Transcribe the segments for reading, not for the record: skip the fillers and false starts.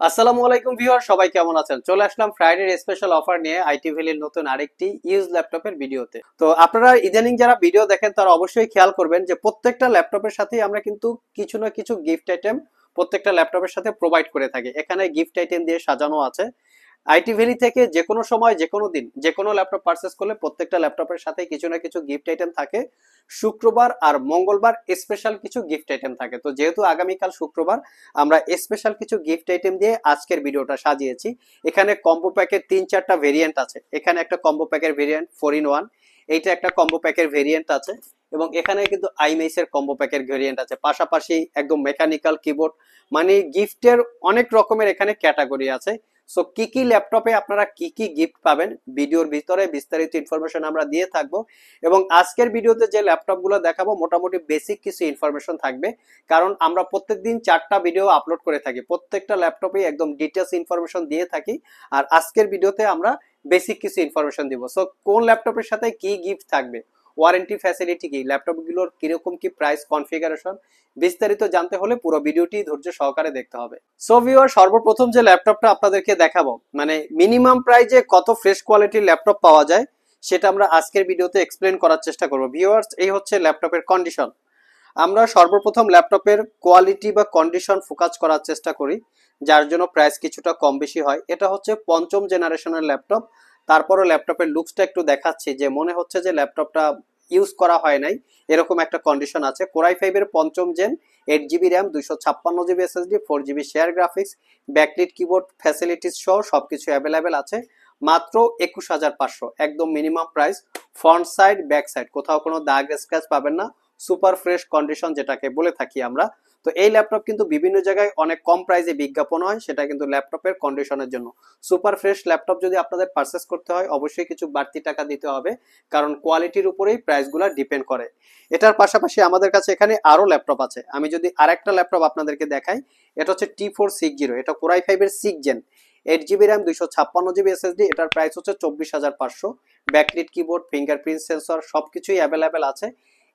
আসসালামু আলাইকুম ভিউয়ার, সবাই কেমন আছেন? চলে আসলাম ফ্রাইডে স্পেশাল অফার নিয়ে আইটি ভ্যালির নতুন আরেকটি ইউজ ল্যাপটপের ভিডিওতে। তো আপনারা ইদানিং যারা ভিডিও দেখেন তারা অবশ্যই খেয়াল করবেন যে প্রত্যেকটা ল্যাপটপের সাথেই আমরা কিন্তু কিছু না কিছু গিফট আইটেম প্রত্যেকটা ল্যাপটপের সাথে প্রোভাইড করে থাকি। এখানে গিফট আইটেম দিয়ে সাজানো আছে। আইটি ভ্যালি থেকে যে কোনো সময় যে কোনো দিন যে কোনো ল্যাপটপ পারচেস করলে প্রত্যেকটা ল্যাপটপের সাথে কিছু না কিছু গিফট আইটেম থাকে। শুক্রবার আর মঙ্গলবার স্পেশাল কিছু গিফট আইটেম থাকে। তো যেহেতু আগামীকাল শুক্রবার, আমরা স্পেশাল কিছু গিফট আইটেম দিয়ে আজকের ভিডিওটা সাজিয়েছি। এখানে কম্বো প্যাকের 3-4টা ভেরিয়েন্ট আছে। এখানে একটা কম্বো প্যাকের ভেরিয়েন্ট 4-in-1, এইটা একটা কম্বো প্যাকের ভেরিয়েন্ট আছে, এবং এখানে কিন্তু আইমেস এর কম্বো প্যাকের ভেরিয়েন্ট আছে। পাশাপাশি একদম মেকানিক্যাল কিবোর্ড, মানে গিফটের অনেক রকমের এখানে ক্যাটাগরি আছে। সো কি কি ল্যাপটপে আপনারা কি কি গিফট পাবেন ভিডিওর ভিতরে বিস্তারিত ইনফরমেশন আমরা দিয়ে থাকবো। এবং আজকের ভিডিওতে যে ল্যাপটপগুলো দেখাবো মোটামুটি বেসিক কিছু ইনফরমেশন থাকবে, কারণ আমরা প্রত্যেকদিন 4টা ভিডিও আপলোড করে থাকি, প্রত্যেকটা ল্যাপটপে একদম ডিটেলস ইনফরমেশন দিয়ে থাকি। আর আজকের ভিডিওতে আমরা বেসিক কিছু ইনফরমেশন দিব। সো কোন ল্যাপটপের সাথে কি গিফট থাকবে, ওয়ারেন্টি ফ্যাসিলিটি কি, ল্যাপটপগুলোর কিরকম কি প্রাইস, কনফিগারেশন, বিস্তারিত জানতে হলে পুরো ভিডিওটি ধৈর্য সহকারে দেখতে হবে। সো ভিউয়ার, সর্বপ্রথম যে ল্যাপটপটা আপনাদেরকে দেখাবো, মানে মিনিমাম প্রাইজে কত ফ্রেশ কোয়ালিটির ল্যাপটপ পাওয়া যায় সেটা আমরা আজকের ভিডিওতে এক্সপ্লেন করার চেষ্টা করব। ভিউয়ার্স, এই হচ্ছে ল্যাপটপের কন্ডিশন। আমরা সর্বপ্রথম ল্যাপটপের কোয়ালিটি বা কন্ডিশন ফোকাস করার চেষ্টা করি, যার জন্য প্রাইস কিছুটা কম বেশি হয়। এটা হচ্ছে 5ম জেনারেশনের ল্যাপটপ। তারপরও ল্যাপটপের লুকসটা একটু দেখাচ্ছি, যে মনে হচ্ছে যে ল্যাপটপটা ইউজ করা হয় নাই, এরকম একটা কন্ডিশন আছে। কোরাই 5-এর 5ম gen, 8 GB RAM, 256 GB SSD, 4 GB share graphics, backlit keyboard facilities সহ সবকিছু অ্যাভেলেবেল আছে। মাত্র 21,500, একদম minimum price. Front side back side কোথাও কোনো দাগ স্ক্র্যাচ পাবেন না, সুপার ফ্রেশ কন্ডিশন যেটাকে বলে থাকি আমরা। তো এই ল্যাপটপ কিন্তু বিভিন্ন জায়গায় অনেক কম প্রাইসে বিজ্ঞাপন হয়, সেটা কিন্তু ল্যাপটপের কন্ডিশনের জন্য। সুপার ফ্রেশ ল্যাপটপ যদি আপনাদের পারচেস করতে হয় অবশ্যই কিছু বাড়তি টাকা দিতে হবে, কারণ কোয়ালিটির উপরেই প্রাইসগুলো ডিপেন্ড করে। এটার পাশাপাশি আমাদের কাছে এখানে আরো ল্যাপটপ আছে। আমি যদি আরেকটা ল্যাপটপ আপনাদেরকে দেখাই, এটা হচ্ছে T460, এটা কোরাই 5-এর 6 gen, 8 GB RAM, 256 GB SSD, এটার প্রাইস হচ্ছে 24,500। ব্যাকলিট কিবোর্ড, ফিঙ্গারপ্রিন্ট সেন্সর সবকিছুই অ্যাভেলেবেল আছে।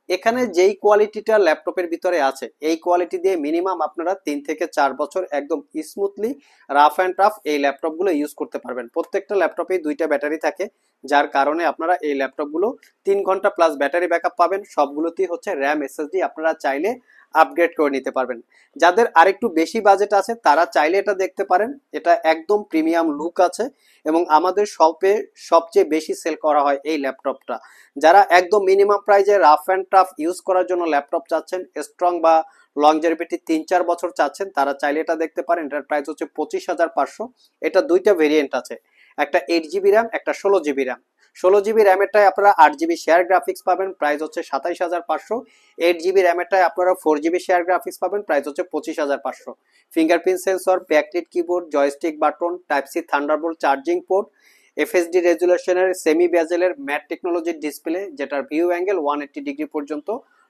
এখানে যেই কোয়ালিটিটা ল্যাপটপের ভিতরে আছে, এই কোয়ালিটি দিয়ে মিনিমাম আপনারা 3 থেকে 4 বছর একদম স্মুথলি রাফ অ্যান্ড টাফ এই ল্যাপটপগুলো ইউজ করতে পারবেন। প্রত্যেকটা ল্যাপটপেই 2টা ব্যাটারি থাকে, যার কারণে আপনারা এই ল্যাপটপগুলো 3 ঘন্টা প্লাস ব্যাটারি ব্যাকআপ পাবেন। সবগুলোতেই হচ্ছে র্যাম এসএসডি, আপনারা চাইলে আপগ্রেড করে নিতে পারবেন। যাদের আরেকটু বেশি বাজেট আছে তারা চাইলে এটা দেখতে পারেন। এটা একদম প্রিমিয়াম লুক আছে, এবং আমাদের শপে সবচেয়ে বেশি সেল করা হয় এই ল্যাপটপটা। যারা একদম মিনিমাম প্রাইজে রাফ অ্যান্ড টাফ ইউজ করার জন্য ল্যাপটপ চাচ্ছেন, স্ট্রং বা লংজেভিটি 3-4 বছর চাচ্ছেন, তারা চাইলে এটা দেখতে পারেন। এটার প্রাইস হচ্ছে 25,500। এটা 2টা ভেরিয়েন্ট আছে, একটা 8 জিবি র্যাম, একটা 16 জিবি র্যাম। 16 জিবি র্যামেরটায় আপনারা 8 জিবি শেয়ার গ্রাফিক্স পাবেন, প্রাইস হচ্ছে 27,500। 8 জিবি র্যামেরটায় আপনারা 4 জিবি শেয়ার গ্রাফিক্স পাবেন, প্রাইস হচ্ছে 25,500। Fingerprint sensor, backlit keyboard, joystick button, type C Thunderbolt charging port, FSD রেজুলেশনের সেমি বেজেলের ম্যাট টেকনোলজির ডিসপ্লে, যেটার ভিউ অ্যাঙ্গেল 180 ডিগ্রি পর্যন্ত,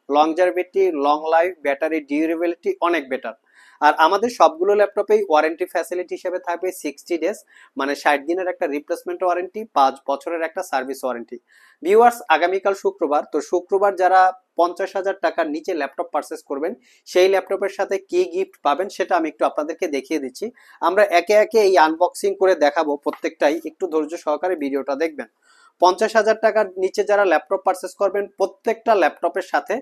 longevity, long life, battery durability অনেক বেটার। আর আমাদের সবগুলো ল্যাপটপেই ওয়ারেন্টি ফ্যাসিলিটি হিসেবে থাকবে 60 ডেজ, মানে 60 দিনের একটা রিপ্লেসমেন্ট ওয়ারেন্টি, 5 বছরের একটা সার্ভিস ওয়ারেন্টি। ভিউয়ার্স, আগামীকাল শুক্রবার, তো শুক্রবার যারা 50,000 টাকার নিচে ল্যাপটপ পারচেস করবেন সেই ল্যাপটপের সাথে কি গিফট পাবেন সেটা আমি একটু আপনাদেরকে দেখিয়ে দিচ্ছি। আমরা একে একে এই আনবক্সিং করে দেখাবো প্রত্যেকটাই, একটু ধৈর্য সহকারে ভিডিওটা দেখবেন। 50,000 টাকার নিচে যারা ল্যাপটপ পারচেস করবেন প্রত্যেকটা ল্যাপটপের সাথে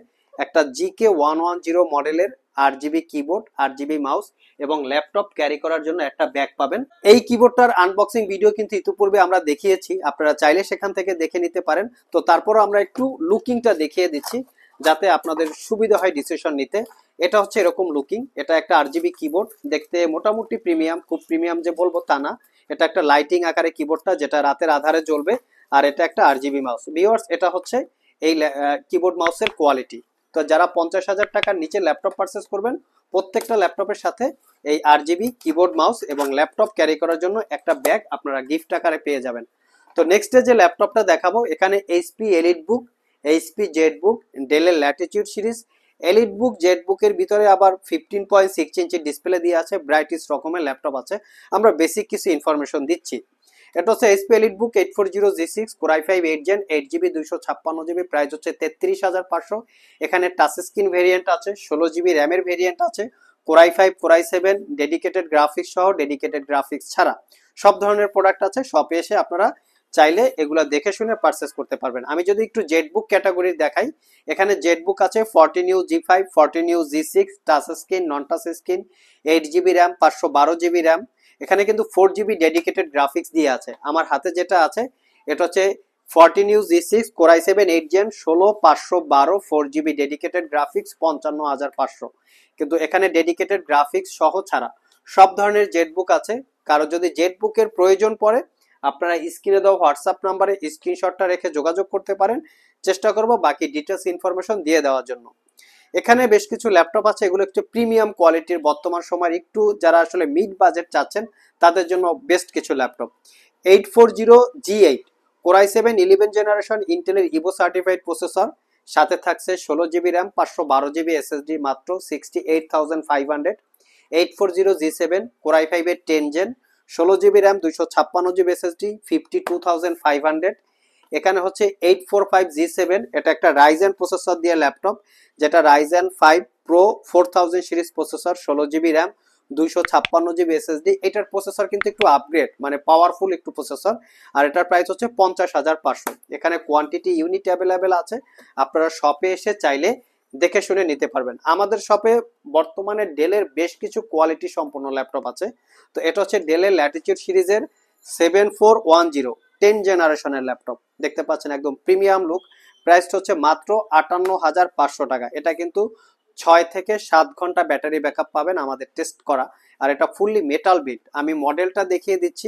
একটা GK110 মডেলের 8 জিবি কিবোর্ড, 8 জিবি মাউস, এবং ল্যাপটপ ক্যারি করার জন্য একটা ব্যাগ পাবেন। এই কিবোর্ডটার আনবক্সিং ভিডিও কিন্তু ইতিপূর্বে আমরা দেখিয়েছি, আপনারা চাইলে সেখান থেকে দেখে নিতে পারেন। তো তারপরও আমরা একটু লুকিংটা দেখিয়ে দিচ্ছি যাতে আপনাদের সুবিধা হয় ডিসিশন নিতে। এটা হচ্ছে এরকম লুকিং। এটা একটা 8 জিবি কিবোর্ড, দেখতে মোটামুটি প্রিমিয়াম, খুব প্রিমিয়াম যে বলবো তা না। এটা একটা লাইটিং আকারে কিবোর্ডটা, যেটা রাতের আধারে জ্বলবে। আর এটা একটা 8 জিবি মাউস। ভিউয়ার্স, এটা হচ্ছে এই কিবোর্ড মাউসের কোয়ালিটি। তো যারা 50,000 টাকার নিচে ল্যাপটপ পারচেস করবেন প্রত্যেকটা ল্যাপটপের সাথে এই 8 জিবি কিবোর্ড মাউস এবং ল্যাপটপ ক্যারি করার জন্য একটা ব্যাগ আপনারা গিফট আকারে পেয়ে যাবেন। তো নেক্সটে যে ল্যাপটপটা দেখাবো, এখানে এইচপি এলিট বুক, এইচপি জেড বুক, ডেলের ল্যাটিটিউড সিরিজ। এলিট বুক, জেড বুকের ভিতরে আবার 15.6 ইঞ্চি ডিসপ্লে দিয়ে আছে, ব্রাইটিস রকমের ল্যাপটপ আছে। আমরা বেসিক কিছু ইনফরমেশন দিচ্ছি। এটা হচ্ছে HP elite book 840G6, core i 5 8 gen, 8 GB, 256 GB, price হচ্ছে 33,500। এখানে টাচ স্ক্রিন ভেরিয়েন্ট আছে, 16 জিবি র্যামের ভেরিয়েন্ট আছে, কোরাই 5 কোরাই 7 ডেডিকেটেড গ্রাফিক্স সহ ডেডিকেটেড গ্রাফিক্স ছাড়া সব ধরনের প্রোডাক্ট আছে। শপে এসে আপনারা চাইলে এগুলা দেখে শুনে পারচেস করতে পারবেন। আমি যদি একটু জেটবুক ক্যাটাগরির দেখাই, এখানে জেটবুক আছে 14U G5, 14U G6, touch screen, নন touch screen, 8GB RAM, 512GB RAM. এখানে কিন্তু 4GB ডেডিকেটেড গ্রাফিক্স দিয়ে আছে। আমার হাতে যেটা আছে এটা হচ্ছে 14U G6 core i 7 8 Gen 16512 4GB dedicated graphics 55500। কিন্তু এখানে ডেডিকেটেড গ্রাফিক্স সহ ছাড়া সব ধরনের জেটবুক আছে। কারো যদি জেটবুকের প্রয়োজন পড়ে আপনারা স্ক্রিনে দেওয়া হোয়াটসঅ্যাপ নাম্বারে স্ক্রিনশটটা রেখে যোগাযোগ করতে পারেন। চেষ্টা করব বাকি ডিটেলস ইনফরমেশন দিয়ে দেওয়ার জন্য। এখানে বেশ কিছু ল্যাপটপ আছে, এগুলো একটু প্রিমিয়াম কোয়ালিটির, বর্তমান সময়ের একটু যারা আসলে মিড বাজেট চাচ্ছেন তাদের জন্য বেস্ট কিছু ল্যাপটপ। 840G8 কোরাই 7 11 জেনারেশন ইন্টেলের ইভো সার্টিফাইড প্রসেসর, সাথে থাকছে 16GB র্যাম, 512GB SSD, মাত্র 68,500। 840G7 কোরাই 5 এর 10 gen, 16GB RAM, 256GB SSD, 52,500। এখানে হচ্ছে 845G7, এটা একটা রাইজেন প্রসেসর দিয়ে ল্যাপটপ, যেটা Ryzen 5 pro 4000 series processor, 16GB RAM, 256GB SSD। এটার প্রসেসর কিন্তু একটু আপগ্রেড, মানে পাওয়ারফুল একটু প্রসেসর, আর এটার প্রাইস হচ্ছে 50,500। এখানে কোয়ান্টিটি ইউনিট অ্যাভেলেবেল আছে, আপনারা শপে এসে চাইলে দেখে শুনে নিতে পারবেন। আমাদের শপে বর্তমানে ডেলের বেশ কিছু কোয়ালিটি সম্পন্ন ল্যাপটপ আছে। তো এটা হচ্ছে ডেলের ল্যাটিটিউড সিরিজের 7410 10 জেনারেশনের ল্যাপটপ, দেখতে পাচ্ছেন একদম প্রিমিয়াম লুক। প্রাইসটা হচ্ছে মাত্র 58,500 টাকা। এটা কিন্তু 6 থেকে 7 ঘন্টা ব্যাটারি ব্যাকআপ পাবেন আমাদের টেস্ট করা, আর এটা ফুললি মেটাল বিল্ড। আমি মডেলটা দেখিয়ে দিচ্ছি,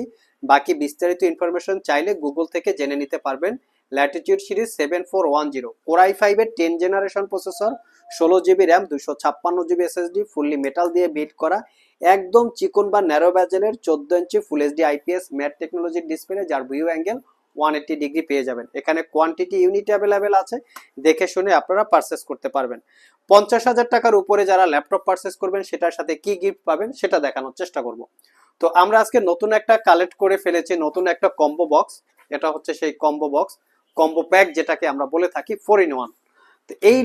বাকি বিস্তারিত ইনফরমেশন চাইলে গুগল থেকে জেনে নিতে পারবেন। ল্যাটিটিউড সিরিজ 7410 কোরাই 5 এর 10 generation processor, 16GB RAM, 256GB SSD, fully metal দিয়ে বিল্ড করা, একদম চিকন বা ন্যারো ব্যাজেলের 14 ইঞ্চি ফুল এইচডি আইপিএস ম্যাট টেকনোলজির ডিসপ্লে, যার ভিউ অ্যাঙ্গেল 180 ডিগ্রি পেয়ে যাবেন। এখানে কোয়ান্টিটি ইউনিট অ্যাভেলেবেল আছে, দেখে শুনে আপনারা পারচেস করতে পারবেন। 50,000 টাকার উপরে যারা ল্যাপটপ পারচেস করবেন সেটার সাথে কি গিফট পাবেন সেটা দেখানোর চেষ্টা করব। তো আমরা আজকে নতুন একটা কালেক্ট করে ফেলেছি, নতুন একটা কম্বো বক্স। এটা হচ্ছে সেই কম্বো বক্স, কম্বো প্যাক যেটাকে আমরা বলে থাকি 4-in-1। তো এই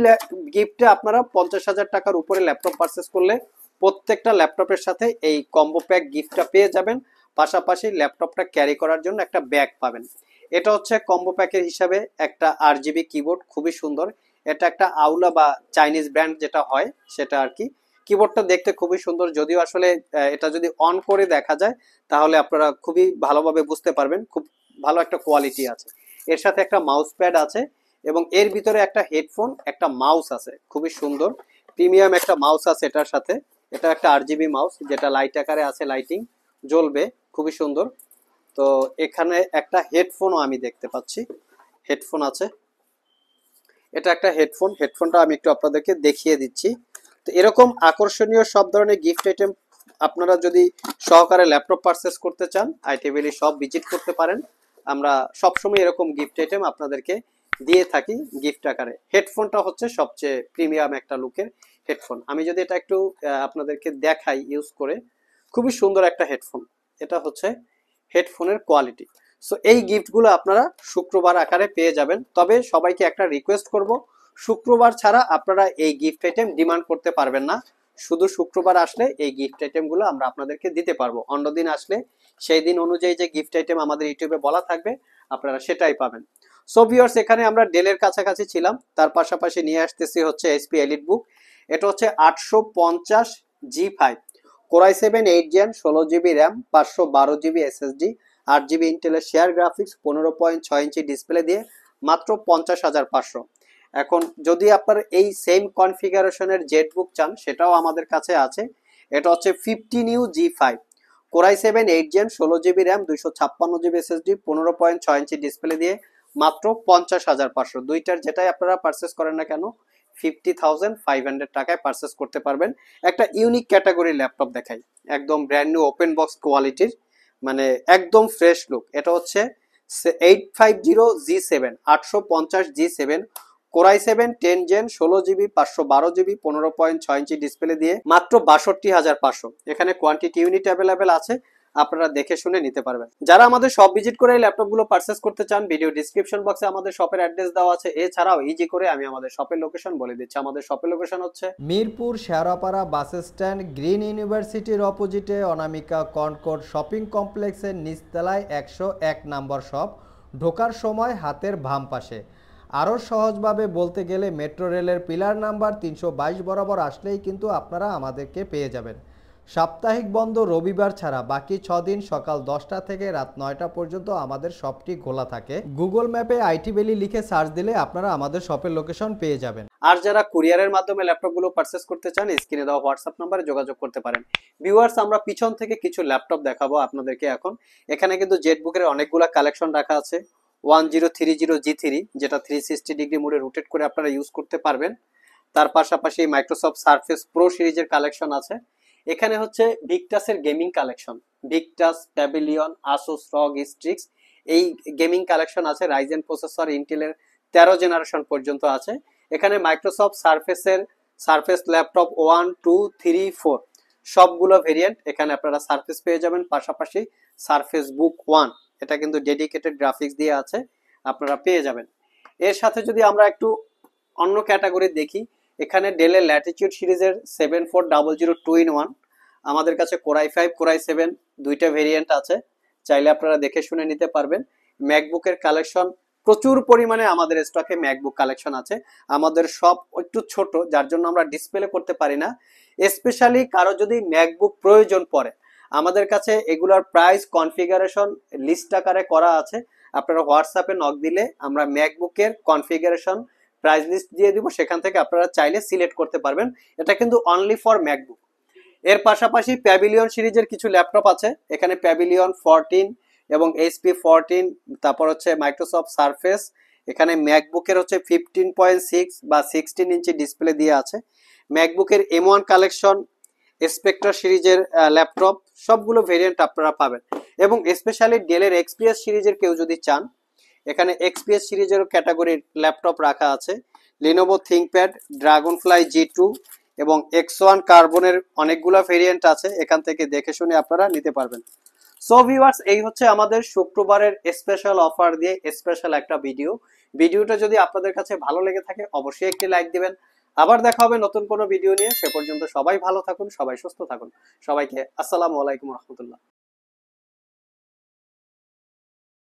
গিফটে আপনারা 50,000 টাকার উপরে ল্যাপটপ পারচেস করলে প্রত্যেকটা ল্যাপটপের সাথে এই কম্বো প্যাক গিফটটা পেয়ে যাবেন, পাশাপাশি ল্যাপটপটা ক্যারি করার জন্য একটা ব্যাগ পাবেন। এটা হচ্ছে কম্বো প্যাকের হিসাবে একটা RGB কিবোর্ড, খুবই সুন্দর। এটা একটা আউলা বা চাইনিজ ব্র্যান্ড যেটা হয় সেটা আর কি। কিবোর্ডটা দেখতে খুবই সুন্দর, যদিও আসলে এটা যদি অন করে দেখা যায় তাহলে আপনারা খুবই ভালোভাবে বুঝতে পারবেন, খুব ভালো একটা কোয়ালিটি আছে। এর সাথে একটা মাউস প্যাড আছে এবং এর ভিতরে একটা হেডফোন, একটা মাউস আছে, খুবই সুন্দর প্রিমিয়াম একটা মাউস আছে এটার সাথে। এটা একটা RGB মাউস যেটা লাইট আকারে আছে, লাইটিং জ্বলবে, খুবই সুন্দর। তো এখানে একটা হেডফোনও আমি দেখতে পাচ্ছি, হেডফোন আছে। এটা একটা হেডফোন, হেডফোনটা আমি একটু আপনাদেরকে দেখিয়ে দিচ্ছি। তো এরকম আকর্ষণীয় সব ধরনের গিফট আইটেম আপনারা যদি সহকারে ল্যাপটপ পারচেস করতে চান, আইটি ভ্যালি শপ ভিজিট করতে পারেন। আমরা সবসময় এরকম গিফট আইটেম আপনাদেরকে দিয়ে থাকি গিফট আকারে। হেডফোনটা হচ্ছে সবচেয়ে প্রিমিয়াম একটা লুকের হেডফোন। আমি যদি এটা একটু আপনাদেরকে দেখাই ইউজ করে, খুবই সুন্দর একটা হেডফোন। এটা হচ্ছে হেডফোনের কোয়ালিটি। সো এই গিফটগুলো আপনারা শুক্রবার আকারে পেয়ে যাবেন। তবে সবাইকে একটা রিকোয়েস্ট করব, শুক্রবার ছাড়া আপনারা এই গিফট আইটেম ডিমান্ড করতে পারবেন না। শুধু শুক্রবার আসলে এই গিফট আইটেমগুলো আমরা আপনাদেরকে দিতে পারবো। অন্যদিন আসলে সেই দিন অনুযায়ী যে গিফট আইটেম আমাদের ইউটিউবে বলা থাকবে আপনারা সেটাই পাবেন। সো ভিউয়ার্স, এখানে আমরা ডেলের কাছাকাছি ছিলাম, তার পাশাপাশি নিয়ে আসতেছি হচ্ছে এইচপি এলিটবুক। এটা হচ্ছে 850G5 core i 7 8 gen, 16GB RAM, 512GB SSD, 8GB ইন্টেলের শেয়ার গ্রাফিক্স, 15.6 ইঞ্চি ডিসপ্লে দিয়ে মাত্র 50,500। এখন যদি আপনার এই সেম কনফিগারেশনের জেটবুক চান সেটাও আমাদের কাছে আছে। এটা হচ্ছে 15U G5 core i 7 8 gen, 16GB RAM, 256GB SSD, 15.6 inch display দিয়ে মাত্র 50,500। দুইটার যেটাই আপনারা পারচেস করেন না কেন 50,500 টাকায় পারচেস করতে পারবেন। একটা ইউনিক ক্যাটাগরির ল্যাপটপ দেখাই, একদম ব্র্যান্ড নিউ ওপেন বক্স কোয়ালিটির, মানে একদম ফ্রেশ লুক। এটা হচ্ছে 850G7 850G7 core i 7 10 gen, 16GB 512GB 15.6 inch display দিয়ে মাত্র 62,500। এখানে কোয়ান্টিটি ইউনিট অ্যাভেলেবেল আছে, আপনারা দেখে শুনে নিতে পারবেন। যারা আমাদের শপ ভিজিট করে এই ল্যাপটপগুলো পারচেজ করতে চান, ভিডিও ডিসক্রিপশন বক্সে আমাদের শপের অ্যাড্রেস দেওয়া আছে। এছাড়াও ইজি করে আমি আমাদের শপের লোকেশন বলে দিচ্ছি। আমাদের শপের লোকেশন হচ্ছে Mirpur Shewrapara bus stand, green ইউনিভার্সিটির অপোজিটে অনামিকা কনকর্ড শপিং কমপ্লেক্সের নিচতলায় 101 নম্বর শপ। ঢোকার সময় হাতের বাম পাশে। আরও সহজভাবে বলতে গেলে মেট্রো রেলের পিলার নাম্বার 322 বরাবর আসলেই কিন্তু আপনারা আমাদেরকে পেয়ে যাবেন। সাপ্তাহিক বন্ধ রবিবার ছাড়া বাকি 6 দিন সকাল 10টা থেকে রাত 9টা পর্যন্ত আমাদের শপটি খোলা থাকে। গুগল ম্যাপে আইটি ভ্যালি লিখে সার্চ দিলে আপনারা আমাদের শপের লোকেশন পেয়ে যাবেন। আর যারা কুরিয়ারের মাধ্যমে ল্যাপটপগুলো পারচেজ করতে চান, স্ক্রিনে দেওয়া হোয়াটসঅ্যাপ নম্বরে যোগাযোগ করতে পারেন। ভিউয়ার্স, আমরা পিছন থেকে কিছু ল্যাপটপ দেখাবো আপনাদেরকে এখন। এখানে কিন্তু জেটবুকের অনেকগুলা কালেকশন রাখা আছে। 1030G3, যেটা 360 ডিগ্রি মোডে রোটেট করে আপনারা ইউজ করতে পারবেন। তার পাশাপাশি মাইক্রোসফট সারফেস প্রো সিরিজের কালেকশন আছে। এখানে হচ্ছে ভিক্টাসের gaming collection, Victus, Pavilion, Asus, ROG, Strix, এই গেমিং কালেকশন আছে। রাইজেন প্রসেসর, ইন্টেলের 13 জেনারেশন পর্যন্ত আছে। এখানে মাইক্রোসফট সারফেসের সারফেস ল্যাপটপ 1, 2, 3, 4 সবগুলো ভেরিয়েন্ট এখানে আপনারা সারফেস পেয়ে যাবেন। পাশাপাশি সারফেস বুক 1, এটা কিন্তু ডেডিকেটেড গ্রাফিক্স দিয়ে আছে, আপনারা পেয়ে যাবেন। এর সাথে যদি আমরা একটু অন্য ক্যাটাগরি দেখি, এখানে ডেলের ল্যাটিটিউড সিরিজের 7400 2-in-1, আমাদের কাছে কোরাই 5, কোরাই 7 দুইটা ভেরিয়েন্ট আছে, চাইলে আপনারা দেখে শুনে নিতে পারবেন। ম্যাকবুকের কালেকশন প্রচুর পরিমাণে আমাদের স্টকে ম্যাকবুক কালেকশন আছে। আমাদের সব একটু ছোট, যার জন্য আমরা ডিসপ্লে করতে পারি না। স্পেশালি কারো যদি ম্যাকবুক প্রয়োজন পড়ে, আমাদের কাছে এগুলোর প্রাইস কনফিগারেশন লিস্ট আকারে করা আছে। আপনারা হোয়াটসঅ্যাপে নক দিলে আমরা ম্যাকবুকের কনফিগারেশন প্রাইস লিস্ট দিয়ে দিব, সেখান থেকে আপনারা চাইলে সিলেক্ট করতে পারবেন। এটা কিন্তু অনলি ফর ম্যাকবুক। এর পাশাপাশি প্যাভিলিয়ন সিরিজের কিছু ল্যাপটপ আছে। এখানে প্যাভিলিয়ন 14 এবং এইচপি 14, তারপর হচ্ছে মাইক্রোসফট সারফেস। এখানে ম্যাকবুকের হচ্ছে 15.6 বা 16 ইঞ্চি ডিসপ্লে দিয়ে আছে। ম্যাকবুকের M1 কালেকশন, স্পেক্ট্রা সিরিজের ল্যাপটপ, সবগুলো ভেরিয়েন্ট আপনারা পাবেন। এবং স্পেশালি ডেলের এক্সপিএস সিরিজের কেউ যদি চান, এখানে এক্সপিএস সিরিজের ক্যাটাগরির ল্যাপটপ রাখা আছে। লিনোভো থিংকপ্যাড, ড্রাগনফ্লাই G2 এবং X1 কার্বনের অনেকগুলো ভেরিয়েন্ট আছে, এখান থেকে দেখে শুনে আপনারা নিতে পারবেন। সো ভিউয়ার্স, এই হচ্ছে আমাদের শুক্রবারের স্পেশাল অফার দিয়ে স্পেশাল একটা ভিডিওটা যদি আপনাদের কাছে ভালো লেগে থাকে অবশ্যই একটি লাইক দিবেন। আবার দেখা হবে নতুন কোনো ভিডিও নিয়ে। সে পর্যন্ত সবাই ভালো থাকুন, সবাই সুস্থ থাকুন। সবাইকে আসসালামু আলাইকুম রহমতুল্লাহ।